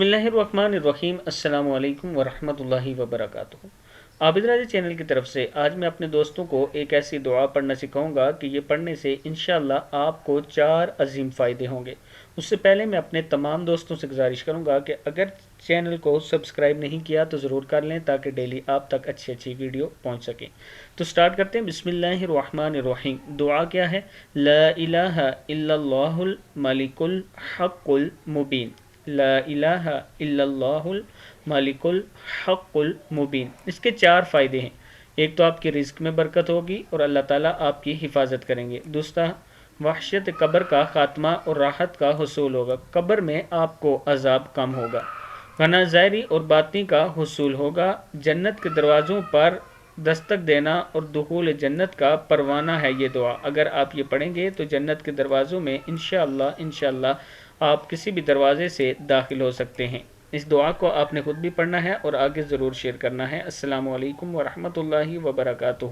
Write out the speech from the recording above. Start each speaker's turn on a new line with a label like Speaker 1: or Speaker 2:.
Speaker 1: बिस्मिल्लाहिर्रहमानिर्रहीम। अस्सलामु अलैकुम वरहमतुल्लाहि वबरकातुहू। आबिद राजा चैनल की तरफ से आज मैं अपने दोस्तों को एक ऐसी दुआ पढ़ना सिखाऊंगा कि ये पढ़ने से इंशाअल्लाह आपको 4 अजीम फ़ायदे होंगे। उससे पहले मैं अपने तमाम दोस्तों से गुजारिश करूंगा कि अगर चैनल को सब्सक्राइब नहीं किया तो ज़रूर कर लें ताकि डेली आप तक अच्छी अच्छी वीडियो पहुंच सके। तो स्टार्ट करते हैं। बिस्मिल्लाहिर्रहमानिर्रहीम। दुआ क्या है? ला इलाहा इल्लल्लाहुल मलिकुल हक़्क़ुल मुबीन। ला इलाहा इल्लल्लाहुल मालिकुल हक़्क़ुल मुबीन। इसके 4 फ़ायदे हैं। एक तो आपकी रिज़्क़ में बरकत होगी और अल्लाह ताला आपकी हिफाजत करेंगे। दूसरा, वहशत कब्र का ख़ात्मा और राहत का हुसूल होगा। कब्र में आपको अज़ाब कम होगा। गना ज़ाहिरी और बातिनी का हुसूल होगा। जन्नत के दरवाज़ों पर दस्तक देना और दुखूल जन्नत का परवाना है ये दुआ। अगर आप ये पढ़ेंगे तो जन्नत के दरवाज़ों में इंशाअल्लाह आप किसी भी दरवाज़े से दाखिल हो सकते हैं। इस दुआ को आपने ख़ुद भी पढ़ना है और आगे ज़रूर शेयर करना है। अस्सलामु अलैकुम वरहमतुल्लाहि वबरकातुहू।